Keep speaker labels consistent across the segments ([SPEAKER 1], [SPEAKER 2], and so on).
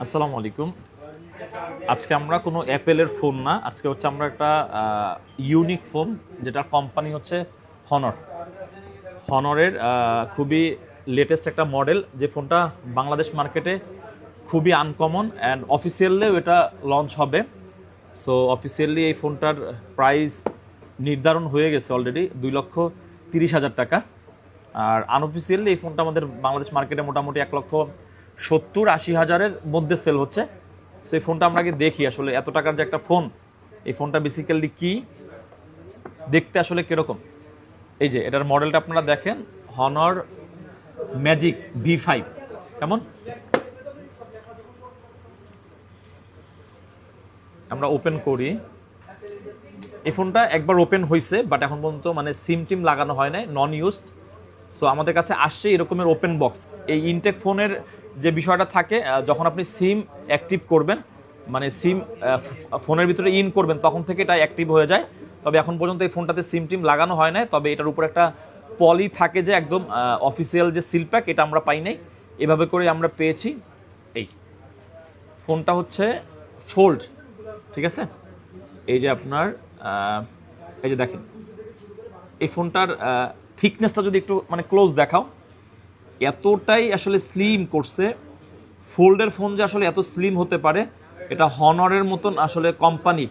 [SPEAKER 1] আসসালামু আলাইকুম। আজকে আমরা কোনো অ্যাপেলের ফোন না, আজকে হচ্ছে আমরা একটা ইউনিক ফোন, যেটার কোম্পানি হচ্ছে হনর। হনরের খুবই লেটেস্ট একটা মডেল, যে ফোনটা বাংলাদেশ মার্কেটে খুবই আনকমন অ্যান্ড অফিসিয়ালিও এটা লঞ্চ হবে। সো অফিসিয়ালি এই ফোনটার প্রাইস নির্ধারণ হয়ে গেছে অলরেডি 2,30,000 টাকা। আর আনঅফিসিয়ালি এই ফোনটা আমাদের বাংলাদেশ মার্কেটে মোটামুটি 1,70,000-80,000-এর মধ্যে সেল হচ্ছে। সো এই ফোনটা আমরা আগে দেখি আসলে এত টাকার যে একটা ফোন, এই ফোনটা বেসিক্যালি কি, দেখতে আসলে কিরকম। এই যে এটার মডেলটা আপনারা দেখেন, হনর ম্যাজিক V5। কেমন, আমরা ওপেন করি। এই ফোনটা একবার ওপেন হয়েছে, বাট এখন পর্যন্ত মানে সিম টিম লাগানো হয় নাই, নন ইউজড। সো আমাদের কাছে আসছে এরকমের ওপেন বক্স। এই ইনটেক ফোনের যে বিষয়টা থাকে, যখন আপনি সিম অ্যাক্টিভ করবেন, মানে সিম ফোনের ভিতরে ইন করবেন, তখন থেকে এটা অ্যাক্টিভ হয়ে যায়। তবে এখন পর্যন্ত এই ফোনটাতে সিম টিম লাগানো হয় নাই। তবে এটার উপর একটা পলি থাকে, যে একদম অফিসিয়াল যে সিল প্যাক, এটা আমরা পাই নাই। এভাবে করে আমরা পেয়েছি। এই ফোনটা হচ্ছে ফোল্ড, ঠিক আছে। এই যে আপনার এই যে দেখেন, এই ফোনটার থিকনেসটা যদি একটু মানে ক্লোজ দেখাও, এতটাই আসলে স্লিম করছে। ফোল্ডের ফোন যে আসলে এত স্লিম হতে পারে, এটা হনরের মতন আসলে কোম্পানি,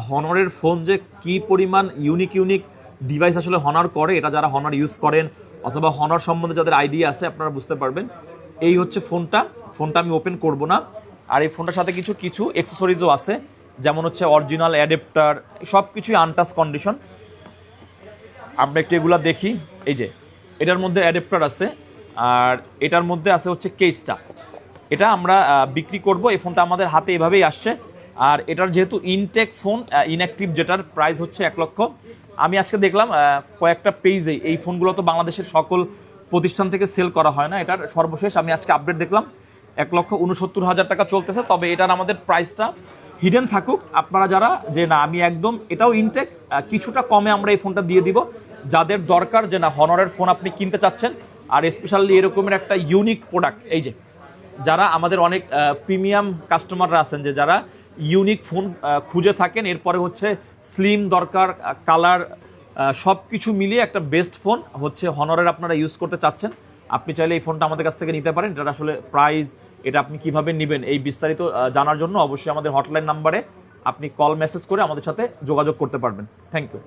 [SPEAKER 1] হনরের ফোন যে কি পরিমাণ ইউনিক ডিভাইস আসলে হনর করে, এটা যারা হনর ইউজ করেন অথবা হনর সম্বন্ধে যাদের আইডিয়া আছে, আপনারা বুঝতে পারবেন। এই হচ্ছে ফোনটা আমি ওপেন করব না। আর এই ফোনটার সাথে কিছু কিছু অ্যাক্সেসরিজও আছে, যেমন হচ্ছে অরিজিনাল অ্যাডাপ্টার, সব কিছুই আনটাচ কন্ডিশন। আমরা একটু এগুলা দেখি। এই যে এটার মধ্যে অ্যাডাপ্টার আছে, আর এটার মধ্যে আছে হচ্ছে কেসটা। এটা আমরা বিক্রি করব। এই ফোনটা আমাদের হাতে এভাবেই আসছে। আর এটার যেহেতু ইনটেক ফোন, ইনঅ্যাক্টিভ, যেটার প্রাইস হচ্ছে 1 লক্ষ। আমি আজকে দেখলাম কয়েকটা পেজে এই ফোনগুলো তো বাংলাদেশের সকল প্রতিষ্ঠান থেকে সেল করা হয় না। এটার সর্বশেষ আমি আজকে আপডেট দেখলাম 1,69,000 টাকা চলতেছে। তবে এটার আমাদের প্রাইসটা হিডেন থাকুক, আপনারা যারা যে না আমি একদম এটাও ইনটেক, কিছুটা কমে আমরা এই ফোনটা দিয়ে দিব যাদের দরকার, যে না হনরের ফোন আপনি কিনতে চাচ্ছেন, আর স্পেশালি এরকমের একটা ইউনিক প্রোডাক্ট। এই যে যারা আমাদের অনেক প্রিমিয়াম কাস্টমাররা আছেন, যে যারা ইউনিক ফোন খুঁজে থাকেন, এরপরে হচ্ছে স্লিম দরকার, কালার, সব কিছু মিলিয়ে একটা বেস্ট ফোন হচ্ছে হনরের আপনারা ইউজ করতে চাচ্ছেন, আপনি চাইলে এই ফোনটা আমাদের কাছ থেকে নিতে পারেন। এটার আসলে প্রাইস, এটা আপনি কিভাবে নেবেন, এই বিস্তারিত জানার জন্য অবশ্যই আমাদের হটলাইন নাম্বারে আপনি কল মেসেজ করে আমাদের সাথে যোগাযোগ করতে পারবেন। Thank you.